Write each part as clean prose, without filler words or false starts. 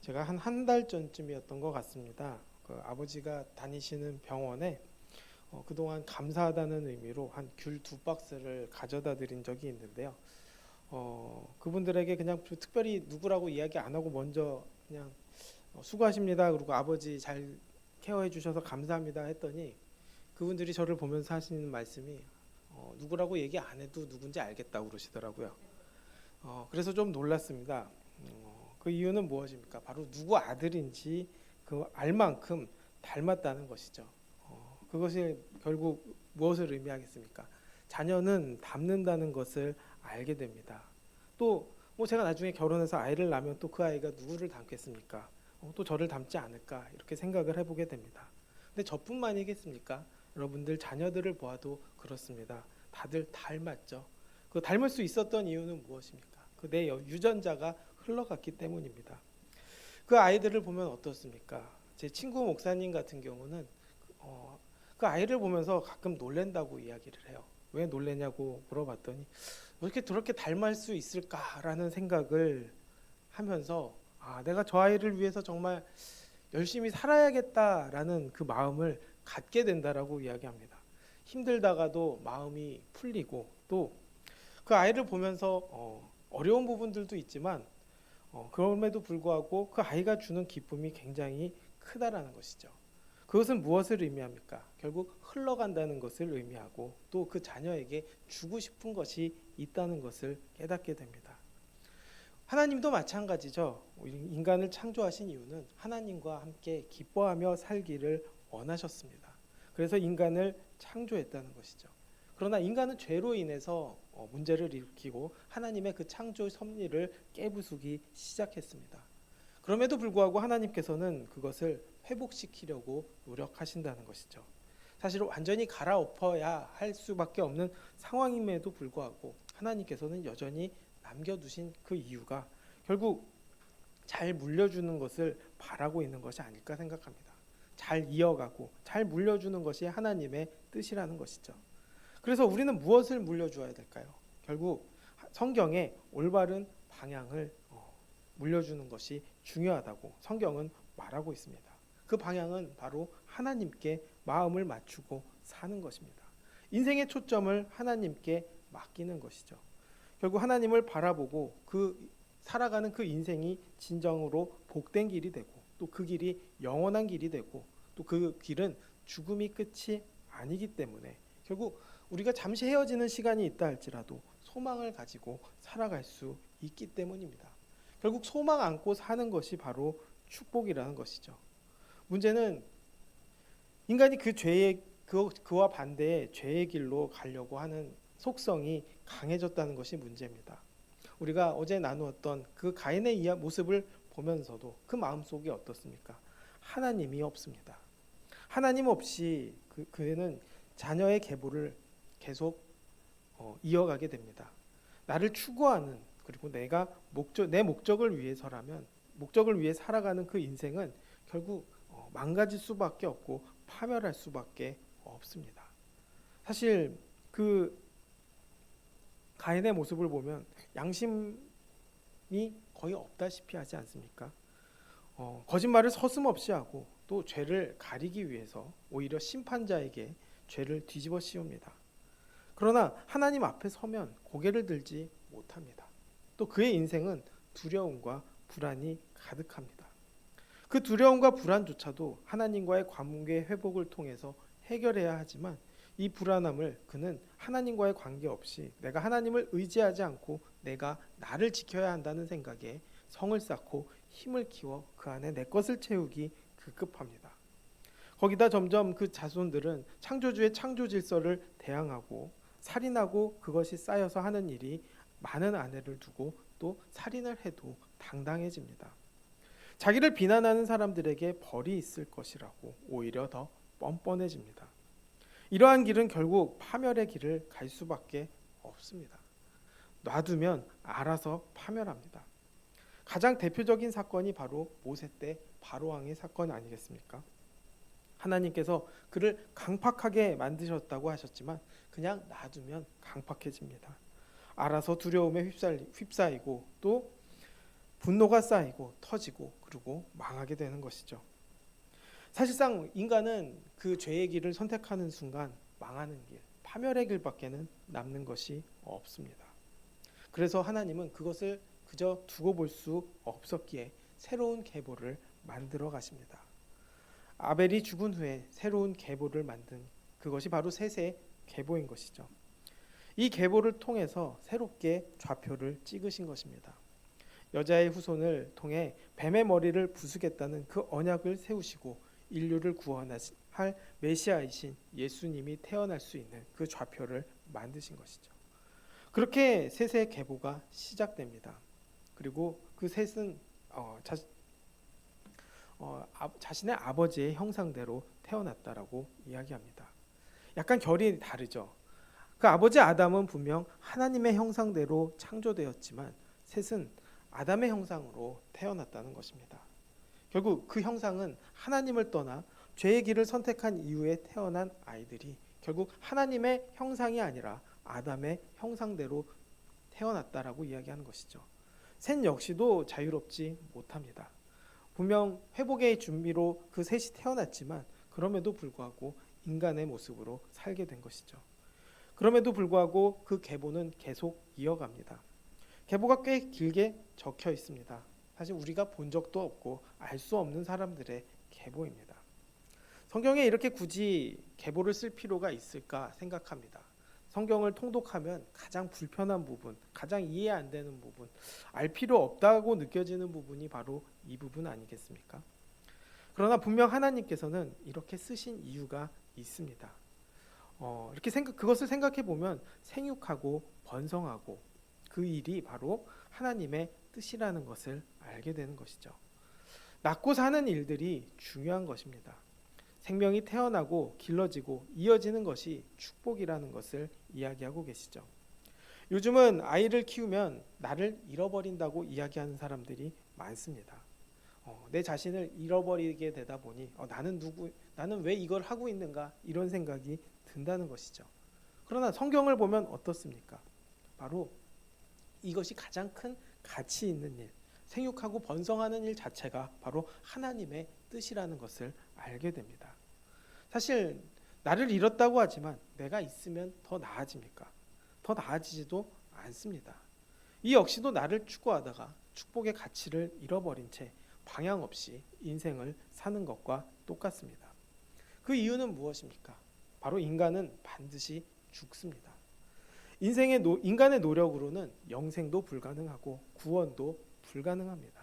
제가 한 달 전쯤이었던 것 같습니다. 그 아버지가 다니시는 병원에 그동안 감사하다는 의미로 한 귤 2박스를 가져다 드린 적이 있는데요. 그분들에게 그냥 특별히 누구라고 이야기 안 하고 먼저 그냥 수고하십니다. 그리고 아버지 잘 케어해 주셔서 감사합니다 했더니 그분들이 저를 보면서 하시는 말씀이 누구라고 얘기 안 해도 누군지 알겠다고 그러시더라고요. 그래서 좀 놀랐습니다. 그 이유는 무엇입니까? 바로 누구 아들인지 그 알 만큼 닮았다는 것이죠. 그것이 결국 무엇을 의미하겠습니까? 자녀는 닮는다는 것을 알게 됩니다. 또 뭐 제가 나중에 결혼해서 아이를 낳으면 또 그 아이가 누구를 닮겠습니까? 또 저를 닮지 않을까 이렇게 생각을 해보게 됩니다. 근데 저뿐만이겠습니까? 여러분들 자녀들을 보아도 그렇습니다. 다들 닮았죠. 그 닮을 수 있었던 이유는 무엇입니까? 그 내 유전자가 흘러갔기 때문입니다. 그 아이들을 보면 어떻습니까? 제 친구 목사님 같은 경우는 그 아이를 보면서 가끔 놀랜다고 이야기를 해요. 왜 놀래냐고 물어봤더니 어떻게 저렇게 닮을 수 있을까라는 생각을 하면서 내가 저 아이를 위해서 정말 열심히 살아야겠다라는 그 마음을 갖게 된다라고 이야기합니다. 힘들다가도 마음이 풀리고 또 그 아이를 보면서 어려운 부분들도 있지만 그럼에도 불구하고 그 아이가 주는 기쁨이 굉장히 크다라는 것이죠. 그것은 무엇을 의미합니까? 결국 흘러간다는 것을 의미하고 또 그 자녀에게 주고 싶은 것이 있다는 것을 깨닫게 됩니다. 하나님도 마찬가지죠. 인간을 창조하신 이유는 하나님과 함께 기뻐하며 살기를 원하셨습니다. 그래서 인간을 창조했다는 것이죠. 그러나 인간은 죄로 인해서 문제를 일으키고 하나님의 그 창조 섭리를 깨부수기 시작했습니다. 그럼에도 불구하고 하나님께서는 그것을 회복시키려고 노력하신다는 것이죠. 사실 완전히 갈아엎어야 할 수밖에 없는 상황임에도 불구하고 하나님께서는 여전히 남겨두신 그 이유가 결국 잘 물려주는 것을 바라고 있는 것이 아닐까 생각합니다. 잘 이어가고 잘 물려주는 것이 하나님의 뜻이라는 것이죠. 그래서 우리는 무엇을 물려주어야 될까요? 결국 성경에 올바른 방향을 물려주는 것이 중요하다고 성경은 말하고 있습니다. 그 방향은 바로 하나님께 마음을 맞추고 사는 것입니다. 인생의 초점을 하나님께 맡기는 것이죠. 결국 하나님을 바라보고 살아가는 그 인생이 진정으로 복된 길이 되고 또 그 길이 영원한 길이 되고 또 그 길은 죽음이 끝이 아니기 때문에 결국 우리가 잠시 헤어지는 시간이 있다 할지라도 소망을 가지고 살아갈 수 있기 때문입니다. 결국 소망 안고 사는 것이 바로 축복이라는 것이죠. 문제는 인간이 그와 반대의 죄의 길로 가려고 하는 속성이 강해졌다는 것이 문제입니다. 우리가 어제 나누었던 그 가인의 모습을 보면서도 그 마음속이 어떻습니까? 하나님이 없습니다. 하나님 없이 그는 자녀의 계보를 계속 이어가게 됩니다. 나를 추구하는 그리고 내 목적을 위해서라면 목적을 위해 살아가는 그 인생은 결국 망가질 수밖에 없고 파멸할 수밖에 없습니다. 사실 그 가인의 모습을 보면 양심이 거의 없다시피 하지 않습니까? 거짓말을 서슴없이 하고 또 죄를 가리기 위해서 오히려 심판자에게 죄를 뒤집어 씌웁니다. 그러나 하나님 앞에 서면 고개를 들지 못합니다. 또 그의 인생은 두려움과 불안이 가득합니다. 그 두려움과 불안조차도 하나님과의 관계 회복을 통해서 해결해야 하지만 이 불안함을 그는 하나님과의 관계 없이 내가 하나님을 의지하지 않고 내가 나를 지켜야 한다는 생각에 성을 쌓고 힘을 키워 그 안에 내 것을 채우기 급급합니다. 거기다 점점 그 자손들은 창조주의 창조 질서를 대항하고 살인하고 그것이 쌓여서 하는 일이 많은 아내를 두고 또 살인을 해도 당당해집니다. 자기를 비난하는 사람들에게 벌이 있을 것이라고 오히려 더 뻔뻔해집니다. 이러한 길은 결국 파멸의 길을 갈 수밖에 없습니다. 놔두면 알아서 파멸합니다. 가장 대표적인 사건이 바로 모세 때 바로왕의 사건 아니겠습니까? 하나님께서 그를 강팍하게 만드셨다고 하셨지만 그냥 놔두면 강팍해집니다. 알아서 두려움에 휩싸이고 또 분노가 쌓이고 터지고 그리고 망하게 되는 것이죠. 사실상 인간은 그 죄의 길을 선택하는 순간 망하는 길, 파멸의 길밖에는 남는 것이 없습니다. 그래서 하나님은 그것을 그저 두고 볼 수 없었기에 새로운 계보를 만들어 가십니다. 아벨이 죽은 후에 새로운 계보를 만든 그것이 바로 셋의 계보인 것이죠. 이 계보를 통해서 새롭게 좌표를 찍으신 것입니다. 여자의 후손을 통해 뱀의 머리를 부수겠다는 그 언약을 세우시고 인류를 구원할 메시아이신 예수님이 태어날 수 있는 그 좌표를 만드신 것이죠. 그렇게 셋의 계보가 시작됩니다. 그리고 그 셋은 자신의 아버지의 형상대로 태어났다라고 이야기합니다. 약간 결이 다르죠. 그 아버지 아담은 분명 하나님의 형상대로 창조되었지만 셋은 아담의 형상으로 태어났다는 것입니다. 결국 그 형상은 하나님을 떠나 죄의 길을 선택한 이후에 태어난 아이들이 결국 하나님의 형상이 아니라 아담의 형상대로 태어났다라고 이야기하는 것이죠. 셋 역시도 자유롭지 못합니다. 분명 회복의 준비로 그 셋이 태어났지만 그럼에도 불구하고 인간의 모습으로 살게 된 것이죠. 그럼에도 불구하고 그 계보는 계속 이어갑니다. 계보가 꽤 길게 적혀 있습니다. 사실 우리가 본 적도 없고 알 수 없는 사람들의 계보입니다. 성경에 이렇게 굳이 계보를 쓸 필요가 있을까 생각합니다. 성경을 통독하면 가장 불편한 부분, 가장 이해 안 되는 부분, 알 필요 없다고 느껴지는 부분이 바로 이 부분 아니겠습니까? 그러나 분명 하나님께서는 이렇게 쓰신 이유가 있습니다. 그것을 생각해 보면 생육하고 번성하고 그 일이 바로 하나님의 뜻이라는 것을 알게 되는 것이죠. 낳고 사는 일들이 중요한 것입니다. 생명이 태어나고 길러지고 이어지는 것이 축복이라는 것을 이야기하고 계시죠. 요즘은 아이를 키우면 나를 잃어버린다고 이야기하는 사람들이 많습니다. 내 자신을 잃어버리게 되다 보니 나는 왜 이걸 하고 있는가 이런 생각이 든다는 것이죠. 그러나 성경을 보면 어떻습니까? 바로 이것이 가장 큰 가치 있는 일, 생육하고 번성하는 일 자체가 바로 하나님의 뜻이라는 것을 알게 됩니다. 사실 나를 잃었다고 하지만 내가 있으면 더 나아집니까? 더 나아지지도 않습니다. 이 역시도 나를 추구하다가 축복의 가치를 잃어버린 채 방향 없이 인생을 사는 것과 똑같습니다. 그 이유는 무엇입니까? 바로 인간은 반드시 죽습니다. 인간의 노력으로는 영생도 불가능하고 구원도 불가능합니다.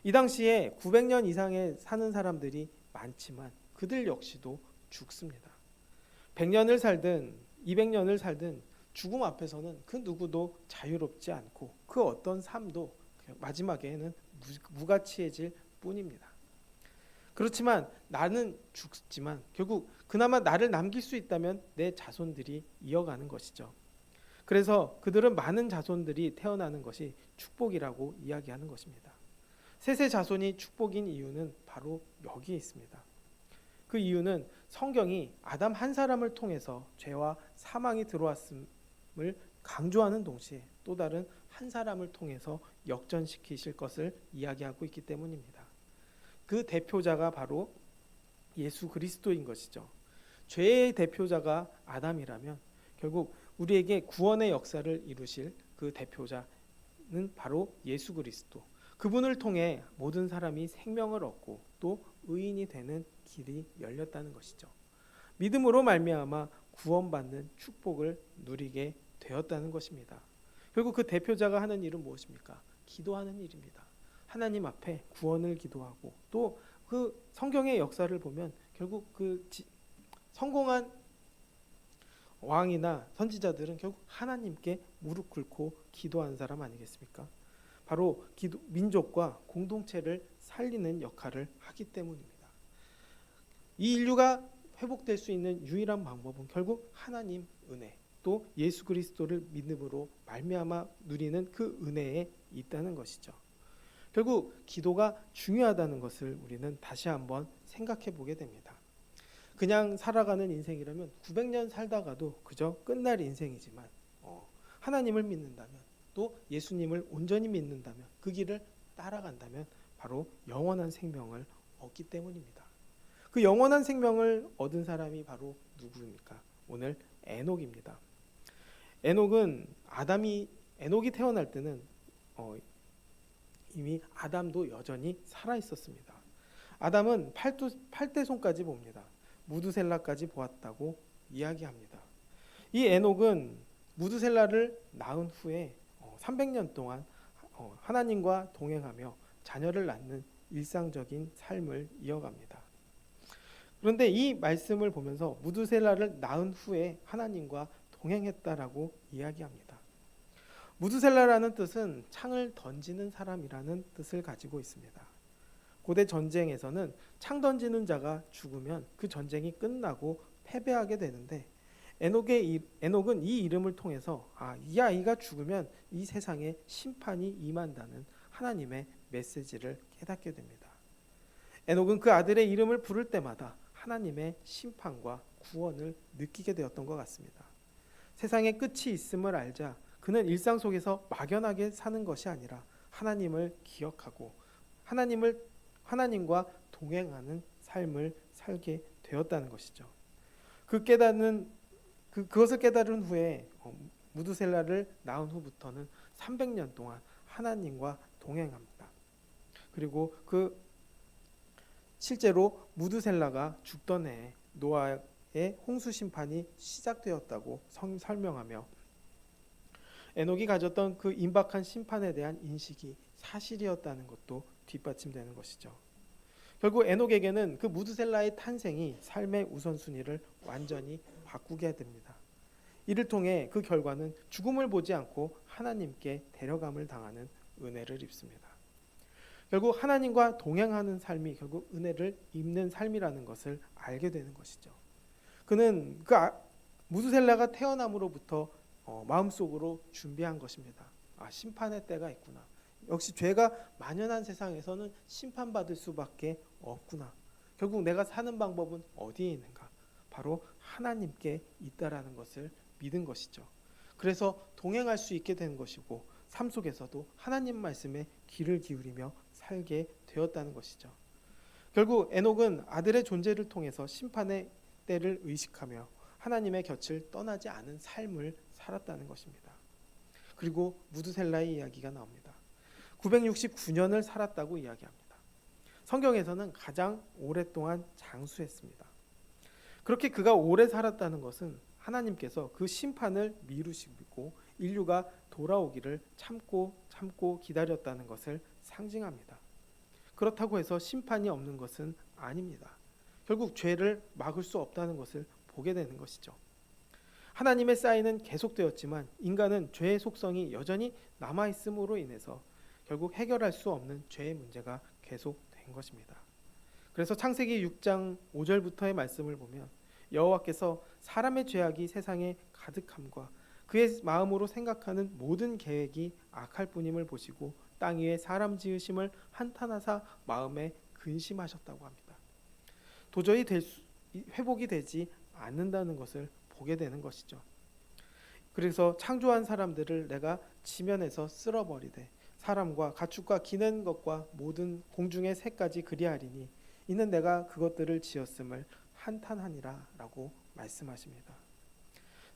이 당시에 900년 이상에 사는 사람들이 많지만 그들 역시도 죽습니다. 100년을 살든 200년을 살든 죽음 앞에서는 그 누구도 자유롭지 않고 그 어떤 삶도 마지막에는 무가치해질 뿐입니다. 그렇지만 나는 죽지만 결국 그나마 나를 남길 수 있다면 내 자손들이 이어가는 것이죠. 그래서 그들은 많은 자손들이 태어나는 것이 축복이라고 이야기하는 것입니다. 셋의 자손이 축복인 이유는 바로 여기에 있습니다. 그 이유는 성경이 아담 한 사람을 통해서 죄와 사망이 들어왔음을 강조하는 동시에 또 다른 한 사람을 통해서 역전시키실 것을 이야기하고 있기 때문입니다. 그 대표자가 바로 예수 그리스도인 것이죠. 죄의 대표자가 아담이라면 결국 우리에게 구원의 역사를 이루실 그 대표자는 바로 예수 그리스도. 그분을 통해 모든 사람이 생명을 얻고 또 의인이 되는 길이 열렸다는 것이죠. 믿음으로 말미암아 구원받는 축복을 누리게 되었다는 것입니다. 결국 그 대표자가 하는 일은 무엇입니까? 기도하는 일입니다. 하나님 앞에 구원을 기도하고 또 그 성경의 역사를 보면 결국 성공한 왕이나 선지자들은 결국 하나님께 무릎 꿇고 기도한 사람 아니겠습니까? 바로 민족과 공동체를 살리는 역할을 하기 때문입니다. 이 인류가 회복될 수 있는 유일한 방법은 결국 하나님 은혜 또 예수 그리스도를 믿음으로 말미암아 누리는 그 은혜에 있다는 것이죠. 결국 기도가 중요하다는 것을 우리는 다시 한번 생각해 보게 됩니다. 그냥 살아가는 인생이라면 900년 살다가도 그저 끝날 인생이지만 하나님을 믿는다면 또 예수님을 온전히 믿는다면 그 길을 따라간다면 바로 영원한 생명을 얻기 때문입니다. 그 영원한 생명을 얻은 사람이 바로 누구입니까? 오늘 에녹입니다. 에녹이 태어날 때는 이미 아담도 여전히 살아 있었습니다. 아담은 팔대손까지 봅니다. 무드셀라까지 보았다고 이야기합니다. 이 에녹은 무드셀라를 낳은 후에 300년 동안 하나님과 동행하며 자녀를 낳는 일상적인 삶을 이어갑니다. 그런데 이 말씀을 보면서 무드셀라를 낳은 후에 하나님과 동행했다라고 이야기합니다. 무드셀라라는 뜻은 창을 던지는 사람이라는 뜻을 가지고 있습니다. 고대 전쟁에서는 창 던지는 자가 죽으면 그 전쟁이 끝나고 패배하게 되는데 에녹은 이 이름을 통해서 이 아이가 죽으면 이 세상에 심판이 임한다는 하나님의 메시지를 깨닫게 됩니다. 에녹은 그 아들의 이름을 부를 때마다 하나님의 심판과 구원을 느끼게 되었던 것 같습니다. 세상에 끝이 있음을 알자 그는 일상 속에서 막연하게 사는 것이 아니라 하나님을 기억하고 하나님과 동행하는 삶을 살게 되었다는 것이죠. 그것을 깨달은 후에 무드셀라를 낳은 후부터는 300년 동안 하나님과 동행합니다. 그리고 실제로 무드셀라가 죽던 해에 노아의 홍수 심판이 시작되었다고 설명하며 에녹이 가졌던 그 임박한 심판에 대한 인식이 사실이었다는 것도 뒷받침되는 것이죠. 결국 에녹에게는 그 무드셀라의 탄생이 삶의 우선순위를 완전히 바꾸게 됩니다. 이를 통해 그 결과는 죽음을 보지 않고 하나님께 데려감을 당하는 은혜를 입습니다. 결국 하나님과 동행하는 삶이 결국 은혜를 입는 삶이라는 것을 알게 되는 것이죠. 그는 무드셀라가 태어남으로부터 마음속으로 준비한 것입니다. 심판의 때가 있구나. 역시 죄가 만연한 세상에서는 심판받을 수밖에 없구나. 결국 내가 사는 방법은 어디에 있는가? 바로 하나님께 있다라는 것을 믿은 것이죠. 그래서 동행할 수 있게 된 것이고 삶 속에서도 하나님 말씀에 귀를 기울이며 살게 되었다는 것이죠. 결국 에녹은 아들의 존재를 통해서 심판의 때를 의식하며 하나님의 곁을 떠나지 않은 삶을 살았다는 것입니다. 그리고 무드셀라의 이야기가 나옵니다. 969년을 살았다고 이야기합니다. 성경에서는 가장 오랫동안 장수했습니다. 그렇게 그가 오래 살았다는 것은 하나님께서 그 심판을 미루시고 인류가 돌아오기를 참고 기다렸다는 것을 상징합니다. 그렇다고 해서 심판이 없는 것은 아닙니다. 결국 죄를 막을 수 없다는 것을 보게 되는 것이죠. 하나님의 사인은 계속되었지만 인간은 죄의 속성이 여전히 남아있음으로 인해서 결국 해결할 수 없는 죄의 문제가 계속된 것입니다. 그래서 창세기 6장 5절부터의 말씀을 보면 여호와께서 사람의 죄악이 세상에 가득함과 그의 마음으로 생각하는 모든 계획이 악할 뿐임을 보시고 땅 위에 사람 지으심을 한탄하사 마음에 근심하셨다고 합니다. 도저히 회복이 되지 않는다는 것을 보게 되는 것이죠. 그래서 창조한 사람들을 내가 지면에서 쓸어버리되 사람과 가축과 기는 것과 모든 공중의 새까지 그리하리니 이는 내가 그것들을 지었음을 한탄하니라 라고 말씀하십니다.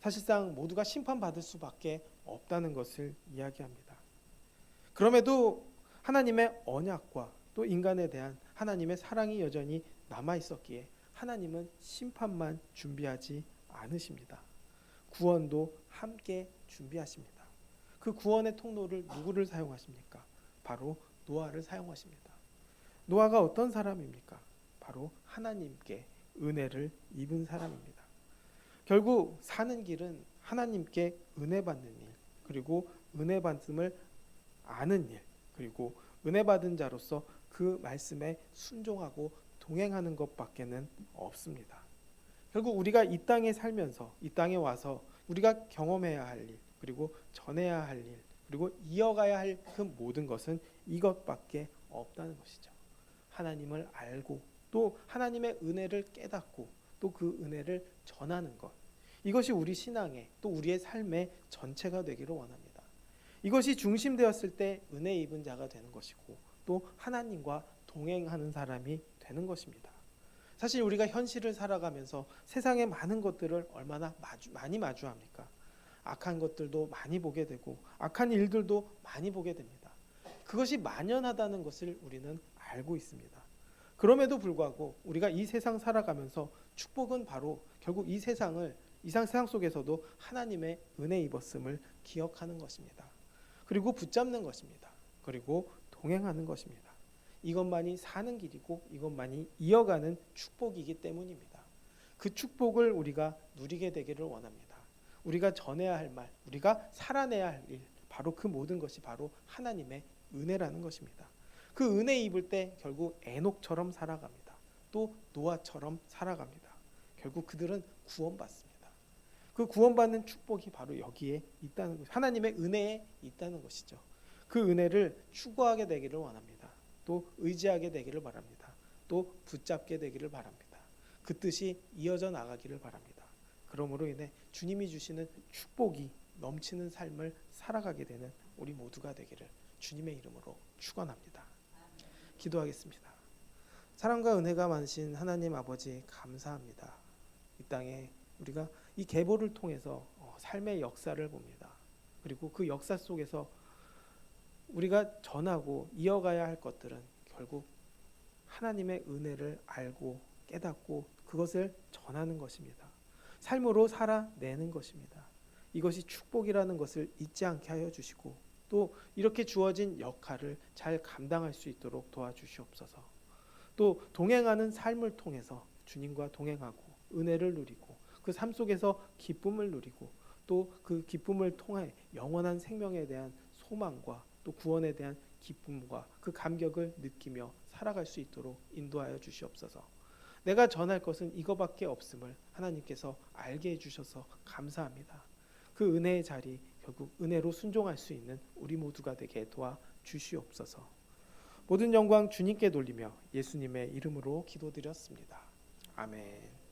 사실상 모두가 심판받을 수밖에 없다는 것을 이야기합니다. 그럼에도 하나님의 언약과 또 인간에 대한 하나님의 사랑이 여전히 남아있었기에 하나님은 심판만 준비하지 않으십니다. 구원도 함께 준비하십니다. 그 구원의 통로를 누구를 사용하십니까? 바로 노아를 사용하십니다. 노아가 어떤 사람입니까? 바로 하나님께 은혜를 입은 사람입니다. 결국 사는 길은 하나님께 은혜 받는 일, 그리고 은혜 받음을 아는 일, 그리고 은혜 받은 자로서 그 말씀에 순종하고 동행하는 것밖에는 없습니다. 결국 우리가 이 땅에 살면서 이 땅에 와서 우리가 경험해야 할 일, 그리고 전해야 할 일, 그리고 이어가야 할 그 모든 것은 이것밖에 없다는 것이죠. 하나님을 알고 또 하나님의 은혜를 깨닫고 또 그 은혜를 전하는 것, 이것이 우리 신앙의 또 우리의 삶의 전체가 되기를 원합니다. 이것이 중심되었을 때 은혜 입은 자가 되는 것이고 또 하나님과 동행하는 사람이 되는 것입니다. 사실 우리가 현실을 살아가면서 세상의 많은 것들을 얼마나 많이 마주합니까? 악한 것들도 많이 보게 되고 악한 일들도 많이 보게 됩니다. 그것이 만연하다는 것을 우리는 알고 있습니다. 그럼에도 불구하고 우리가 이 세상 살아가면서 축복은 바로 결국 이 세상 속에서도 하나님의 은혜 입었음을 기억하는 것입니다. 그리고 붙잡는 것입니다. 그리고 동행하는 것입니다. 이것만이 사는 길이고 이것만이 이어가는 축복이기 때문입니다. 그 축복을 우리가 누리게 되기를 원합니다. 우리가 전해야 할 말, 우리가 살아내야 할 일, 바로 그 모든 것이 바로 하나님의 은혜라는 것입니다. 그 은혜 입을 때 결국 에녹처럼 살아갑니다. 또 노아처럼 살아갑니다. 결국 그들은 구원받습니다. 그 구원받는 축복이 바로 여기에 있다는 것, 하나님의 은혜에 있다는 것이죠. 그 은혜를 추구하게 되기를 원합니다. 또 의지하게 되기를 바랍니다. 또 붙잡게 되기를 바랍니다. 그 뜻이 이어져 나가기를 바랍니다. 그러므로 인해 주님이 주시는 축복이 넘치는 삶을 살아가게 되는 우리 모두가 되기를 주님의 이름으로 축원합니다. 기도하겠습니다. 사랑과 은혜가 많으신 하나님 아버지 감사합니다. 이 땅에 우리가 이 계보를 통해서 삶의 역사를 봅니다. 그리고 그 역사 속에서 우리가 전하고 이어가야 할 것들은 결국 하나님의 은혜를 알고 깨닫고 그것을 전하는 것입니다. 삶으로 살아내는 것입니다. 이것이 축복이라는 것을 잊지 않게 하여 주시고 또 이렇게 주어진 역할을 잘 감당할 수 있도록 도와주시옵소서. 또 동행하는 삶을 통해서 주님과 동행하고 은혜를 누리고 그 삶 속에서 기쁨을 누리고 또 그 기쁨을 통해 영원한 생명에 대한 소망과 또 구원에 대한 기쁨과 그 감격을 느끼며 살아갈 수 있도록 인도하여 주시옵소서. 내가 전할 것은 이거밖에 없음을 하나님께서 알게 해주셔서 감사합니다. 그 은혜의 자리 결국 은혜로 순종할 수 있는 우리 모두가 되게 도와주시옵소서. 모든 영광 주님께 돌리며 예수님의 이름으로 기도드렸습니다. 아멘.